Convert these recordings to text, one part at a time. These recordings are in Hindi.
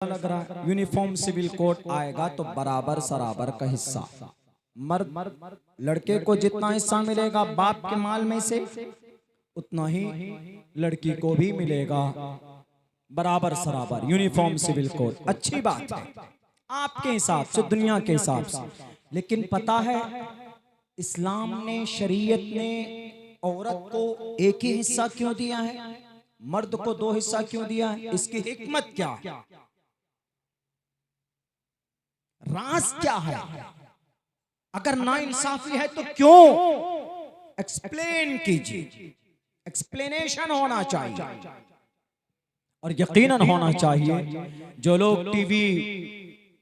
लग रहा है। यूनिफॉर्म सिविल कोड आएगा तो बराबर सराबर का हिस्सा, मर्द लड़के को जितना हिस्सा मिलेगा बाप के माल में से उतना ही लड़की को भी मिलेगा, बराबर सराबर। यूनिफॉर्म सिविल कोड अच्छी बात है आपके हिसाब से, दुनिया के हिसाब से। लेकिन पता है इस्लाम ने, शरीयत ने औरत को एक ही हिस्सा क्यों दिया है, मर्द को दो हिस्सा क्यों दिया है? इसकी हिकमत क्या है, राज क्या है? अगर नाइंसाफी है तो क्यों? एक्सप्लेन कीजिए, एक्सप्लेनेशन होना चाहिए। और यकीनन होना चाहिए जो लोग टीवी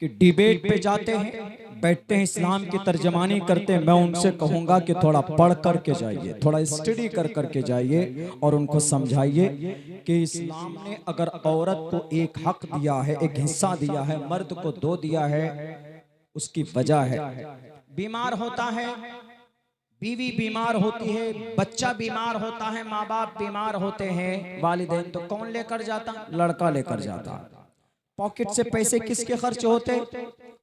कि डिबेट पे जाते हैं, बैठते हैं, इस्लाम की तर्जमानी करते हैं, मैं उनसे कहूंगा कि थोड़ा पढ़ करके जाइए, थोड़ा स्टडी कर करके जाइए और उनको समझाइए कि इस्लाम ने अगर औरत को एक हक दिया है, एक हिस्सा दिया है, मर्द को दो दिया है, उसकी वजह है। बीमार होता है, बीवी बीमार होती है, बच्चा बीमार होता है, माँ बाप बीमार होते हैं, वालिदैन, तो कौन लेकर जाता? लड़का लेकर जाता। पॉकेट से पैसे किसके खर्च होते?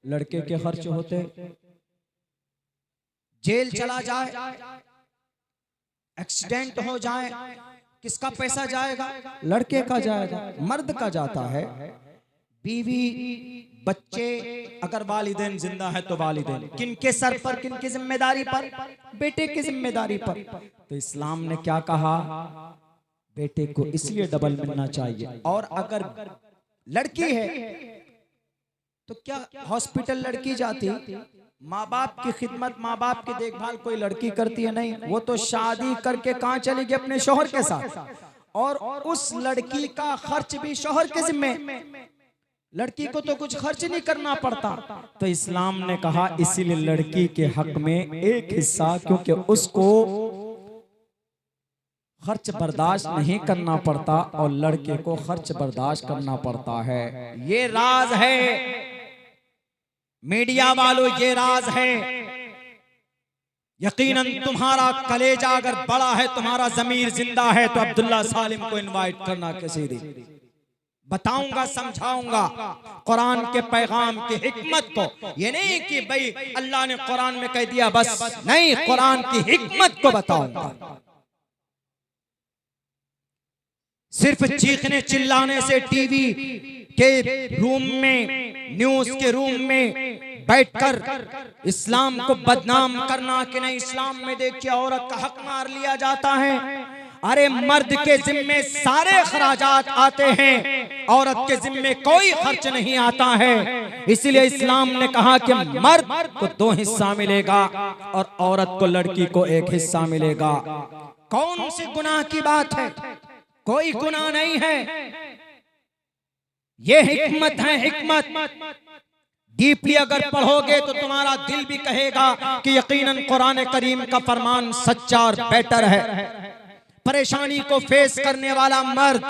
लड़के के खर्च होते। जेल चला जाए, एक्सीडेंट हो जाए, किसका पैसा जाएगा? लड़के का जाएगा, मर्द का जाता है। बीवी, बच्चे, अगर वालिदैन जिंदा है तो वालिदैन किनके सर पर, किनकी जिम्मेदारी पर? बेटे की जिम्मेदारी पर। तो इस्लाम ने क्या कहा? बेटे को इसलिए डबल मिलना चाहिए। और अगर लड़की है तो क्या हॉस्पिटल लड़की जाती? माँ बाप की खिदमत, माँ बाप की देखभाल कोई लड़की करती है? नहीं, वो तो शादी करके कहाँ चली गई? अपने शौहर के साथ। और उस लड़की का खर्च भी शौहर के जिम्मे, लड़की को तो कुछ खर्च नहीं करना पड़ता। तो इस्लाम ने कहा इसीलिए लड़की के हक में एक हिस्सा, क्योंकि उसको खर्च बर्दाश्त नहीं करना पड़ता और लड़के को खर्च बर्दाश्त करना पड़ता है। ये राज है मीडिया वालों, ये राज है। यकीनन तुम्हारा कलेजा अगर बड़ा है, तुम्हारा ज़मीर जिंदा है, तो अब्दुल्ला सालिम को इनवाइट करना किसी दिन, बताऊंगा, समझाऊंगा कुरान के पैगाम की हिकमत को। ये नहीं कि भाई अल्लाह ने कुरान में कह दिया बस, नहीं, कुरान की हिकमत को बताऊंगा। सिर्फ चीखने चिल्लाने से टीवी के रूम में, न्यूज के रूम में बैठकर इस्लाम को बदनाम करना कि नहीं, इस्लाम में देखिए औरत का हक मार लिया जाता है। अरे मर्द के जिम्मे सारे खराजात आते हैं, औरत के जिम्मे कोई खर्च नहीं आता है। इसलिए इस्लाम ने कहा कि मर्द को दो हिस्सा मिलेगा और औरत को, लड़की को एक हिस्सा मिलेगा। कौन सी गुनाह की बात है? कोई गुनाह नहीं है। ये हिकमत है, हिकमत डीपली अगर पढ़ोगे तो तुम्हारा दिल भी कहेगा कि यकीनन कुरान करीम का फरमान सच्चा और बेटर है। परेशानी को फेस करने वाला मर्द,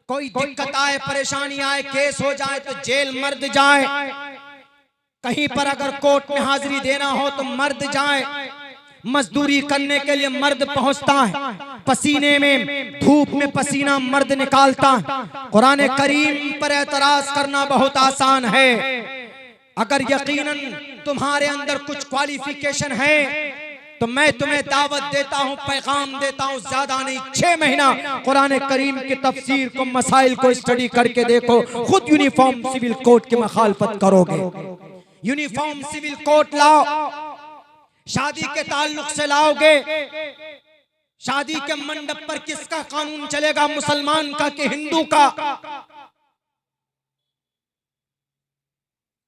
कोई दिक्कत आए, परेशानी आए, केस हो जाए तो जेल मर्द जाए, कहीं पर अगर कोर्ट में हाजिरी देना हो तो मर्द जाए, मजदूरी करने के लिए मर्द पहुंचता है, पसीने में, धूप में पसीना मर्द निकालता है। कुरान करीम पर एतराज करना बहुत आसान है। अगर यकीनन तुम्हारे अंदर कुछ क्वालिफिकेशन है तो मैं तुम्हें दावत देता हूं, पैगाम देता हूं, ज्यादा नहीं, 6 महीना कुरान करीम की तफसीर को, मसाइल को स्टडी करके देखो, खुद यूनिफॉर्म सिविल कोड की मुखालफत करोगे। यूनिफॉर्म सिविल कोड लाओ, शादी के ताल्लुक से लाओगे, शादी के मंडप पर किसका कानून चलेगा, मुसलमान का कि हिंदू का?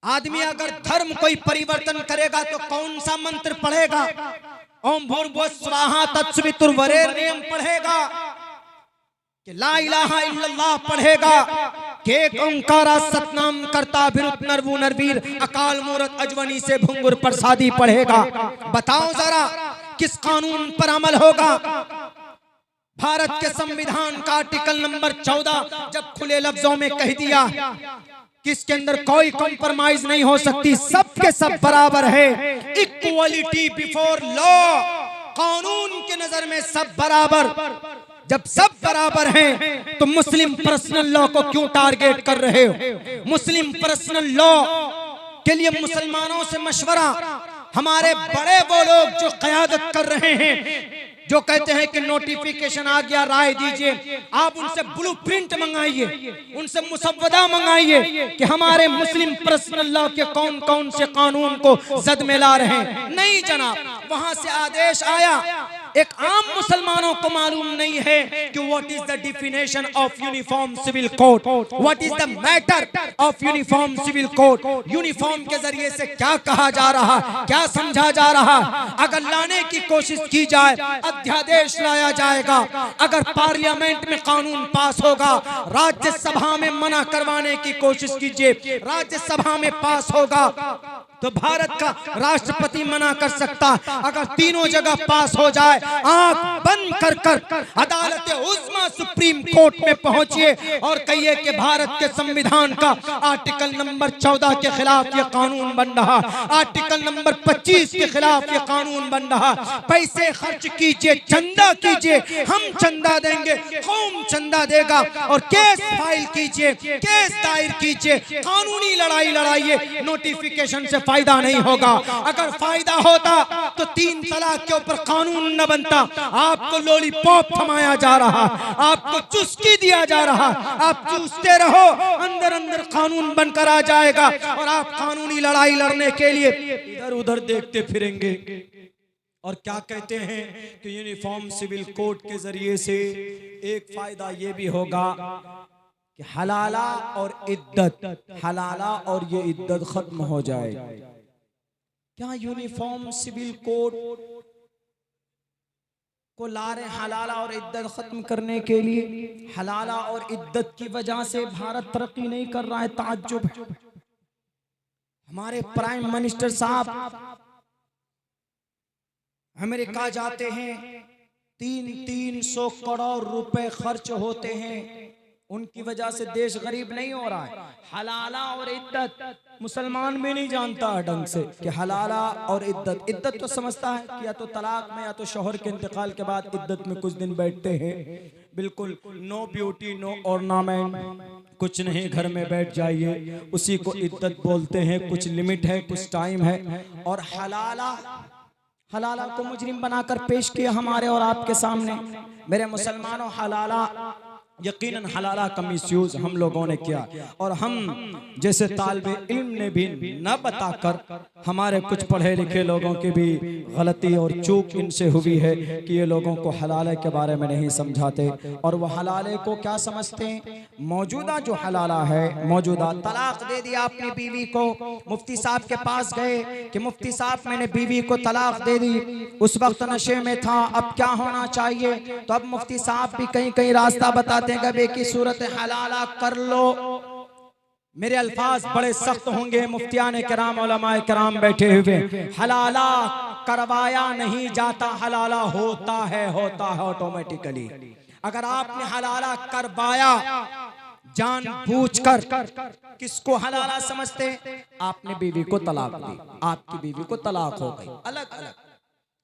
आदमी अगर धर्म कोई परिवर्तन करेगा तो कौन सा मंत्र पढ़ेगा? ओम भूर्भुवः स्वः तत्सवितुर्वरेण्यम पढ़ेगा कि ला इलाहा इल्लल्लाह पढ़ेगा कि एक ओंकारा सतनाम करता भिरुत नरवु नरवीर अकाल मूरत अजवनी से भुंगुर प्रसादी पढ़ेगा। बताओ जरा किस कानून पर अमल होगा? भारत के संविधान का आर्टिकल नंबर 14 जब खुले लफ्जों में कह दिया कि इसके अंदर कोई कॉम्प्रोमाइज नहीं हो सकती, सब के सब बराबर है, इक्वलिटी बिफोर लॉ, कानून के नजर में सब बराबर। जब सब बराबर हैं तो मुस्लिम पर्सनल लॉ को क्यों टारगेट कर रहे हो? मुस्लिम पर्सनल लॉ के लिए मुसलमानों से मशवरा, हमारे बड़े वो लोग जो क़यादत कर रहे हैं, जो कहते हैं कि नोटिफिकेशन आ गया, राय दीजिए, आप उनसे ब्लूप्रिंट मंगाइए, उनसे मुसव्वदा मंगाइए कि हमारे मुस्लिम पर्सनल लॉ के कौन कौन से कानून को जद में ला रहे हैं। नहीं जनाब, वहां से आदेश आया, एक आम मुसलमानों को मालूम नहीं है कि what is the definition of uniform civil code, what is the matter of uniform civil code. Uniform के जरिए से क्या कहा जा रहा, क्या समझा जा रहा। अगर लाने की कोशिश की जाए, अध्यादेश लाया जाएगा, अगर पार्लियामेंट में कानून पास होगा, राज्यसभा में मना करवाने की कोशिश कीजिए, राज्यसभा में पास होगा तो भारत का राष्ट्रपति मना कर सकता। अगर तीनों जगह पास हो जाए, आंख बंद कर कर अदालत उज़्मा सुप्रीम कोर्ट में पहुंचिए और कहिए कि भारत के संविधान का आर्टिकल नंबर 14 के खिलाफ ये कानून बन रहा, आर्टिकल नंबर 25 के खिलाफ ये कानून बन रहा। पैसे खर्च कीजिए, चंदा कीजिए, हम चंदा देंगे, कौम चंदा देगा, और केस फाइल कीजिए, केस दायर कीजिए, कानूनी लड़ाई लड़ाइए। नोटिफिकेशन से फायदा नहीं होगा। अगर फायदा होता तो 3 तलाक के ऊपर कानून न बनता। आपको लॉलीपॉप थमाया जा रहा, आपको चुस्की दिया जा रहा, आप चूसते रहो, अंदर अंदर कानून बनकर आ जाएगा और आप कानूनी लड़ाई लड़ने के लिए इधर उधर देखते फिरेंगे। और क्या कहते हैं कि यूनिफॉर्म सिविल कोड के जरिए से एक फायदा ये भी होगा कि हलाला और इद्दत, हलाला और ये इद्दत खत्म हो जाए। क्या यूनिफॉर्म सिविल कोड को ला रहे हलाला और इद्दत खत्म करने के लिए? हलाला और इद्दत की वजह से भारत तरक्की नहीं कर रहा है, ताज्जुब है। हमारे प्राइम मिनिस्टर साहब अमेरिका जाते हैं, 300 करोड़ रुपए खर्च होते हैं, उनकी वजह से देश गरीब नहीं हो रहा है। हलाला और इद्दत मुसलमान भी नहीं जानता ढंग से कि हलाला और इद्दत। इद्दत तो समझता है कि या तो तलाक में या तो शौहर के इंतकाल के बाद इद्दत में कुछ दिन बैठते हैं, बिल्कुल नो ब्यूटी नो ऑर्नामेंट, कुछ नहीं, घर में बैठ जाइए, उसी को इद्दत बोलते हैं। कुछ लिमिट है, कुछ टाइम है। और हलाला, हलाला को मुजरिम बनाकर पेश किया हमारे और आपके सामने। मेरे मुसलमानों, हलाला यकीनन हलाला का मिसयूज हम लोगों ने किया, और हम जैसे तालिबे इल्म ने भी न बताकर हमारे कुछ पढ़े लिखे लोगों की भी गलती और चूक इनसे हुई है कि ये लोगों को हलाले के बारे में नहीं समझाते। और वह हलाले को क्या समझते हैं? मौजूदा जो हलाला है, मौजूदा तलाक दे दिया अपनी बीवी को, मुफ्ती साहब के पास गए कि मुफ्ती साहब मैंने बीवी को तलाक दे दी, उस वक्त नशे में था, अब क्या होना चाहिए? तो अब मुफ्ती साहब भी कहीं कहीं रास्ता बताते गबे की सूरत हलाला कर लो। मेरे अल्फाज बड़े सख्त होंगे, मुफ्तियान किराम उलमाए किराम बैठे हुए। हलाला करवाया नहीं जाता, हलाला होता है ऑटोमेटिकली। अगर आपने हलाला करवाया जानबूझकर, किसको हलाला समझते? आपने बीवी को तलाक दी, आपकी बीवी को तलाक हो गई, अलग अलग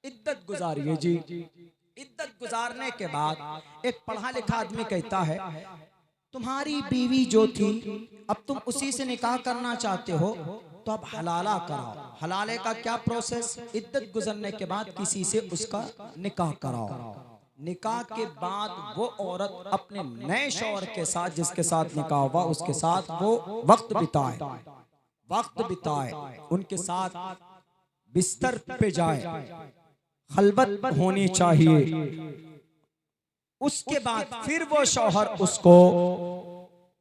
इद्दत गुजारिए जी। इद्दत गुजारने के बाद एक पढ़ा लिखा आदमी कहता है तुम्हारी बीवी जो थी अब तुम उसी से निकाह करना चाहते हो तो अब हलाला कराओ। हलाले का क्या प्रोसेस? इद्दत गुजरने के बाद किसी से उसका निकाह कराओ। निकाह के बाद वो औरत अपने नए शौहर के साथ, जिसके साथ निकाह हुआ, उसके साथ वो वक्त बिताए, उनके साथ बिस्तर पे जाए, खलबत होनी चाहिए। उसके बाद फिर वो शौहर उसको,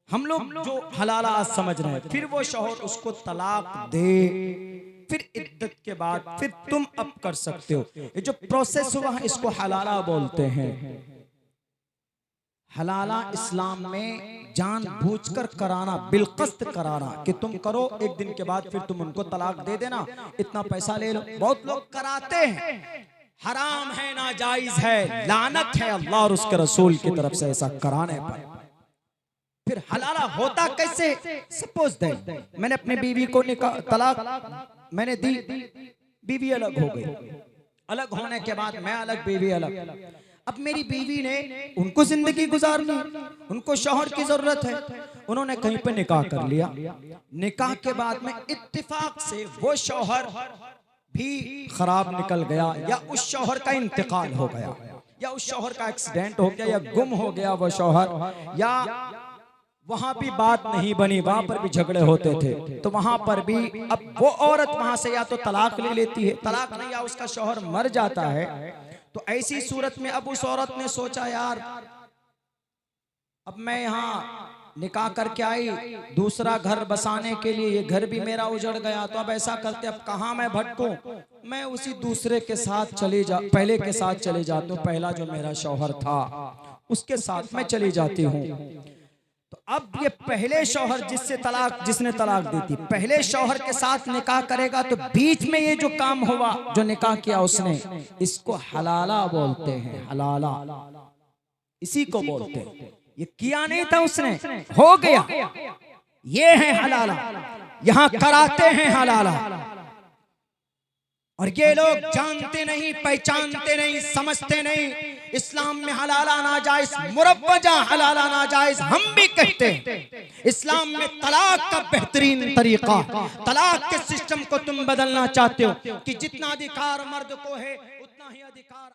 हम लोग जो हलाला समझ रहे हैं, फिर वो शौहर उसको तलाक दे, फिर इद्दत के बाद फिर तुम अब कर सकते हो। ये जो प्रोसेस हुआ है इसको हलाला बोलते हैं। हलाला इस्लाम में जानबूझकर कराना, बिलकस्त कराना कि तुम करो, एक दिन के बाद फिर तुम उनको तलाक दे देना, इतना पैसा ले लो। बहुत लोग कराते हैं, हराम है, नाजायज है, लानत है अल्लाह और उसके रसूल की तरफ से ऐसा कराने पर। फिर हलाला होता कैसे? सपोज दैट मैंने अपनी बीवी को तलाक मैंने दी, बीवी अलग हो गई, अलग होने के बाद मैं अलग, बीवी अलग। अब मेरी बीवी ने, उनको जिंदगी गुजारनी, उनको शौहर की जरूरत है, उन्होंने कहीं पे निकाह कर लिया। निकाह के बाद में इत्तेफाक से वो शौहर भी खराब निकल गया, या उस शौहर का इंतकाल हो गया, या उस शौहर का एक्सीडेंट हो गया, या गुम हो गया वो शौहर, या वहां भी बात नहीं बनी, वहां पर भी झगड़े होते थे, तो वहां पर भी अब वो औरत वहां से या तो तलाक ले लेती है, तलाक नहीं, या उसका शौहर मर जाता है। तो ऐसी सूरत में अब उस औरत ने सोचा, यार अब मैं यहाँ निकाह करके आई, दूसरा घर बसाने के लिए, ये घर भी मेरा उजड़ गया, तो अब ऐसा करते, अब कहाँ मैं भटकूं, मैं उसी दूसरे के साथ पहले के साथ चले जाती हूँ, पहला जो मेरा शौहर था उसके साथ मैं चली जाती हूँ। तो अब ये पहले शौहर जिसने तलाक दी थी, पहले शौहर के साथ निकाह करेगा, तो बीच में ये जो काम हुआ, जो निकाह किया उसने, इसको हलाला बोलते हैं, हलाला इसी को बोलते हैं। ये किया नहीं था उसने, हो गया, ये है हलाला, यहां कराते हैं हलाला। और ये लोग जानते नहीं, पहचानते नहीं, समझते नहीं। इस्लाम में हलाला नाजायज, मुरव्वजा हलाला नाजायज हम भी कहते हैं। इस्लाम में तलाक का बेहतरीन तरीका, तलाक के सिस्टम को तुम बदलना चाहते हो कि जितना अधिकार मर्द को है उतना ही अधिकार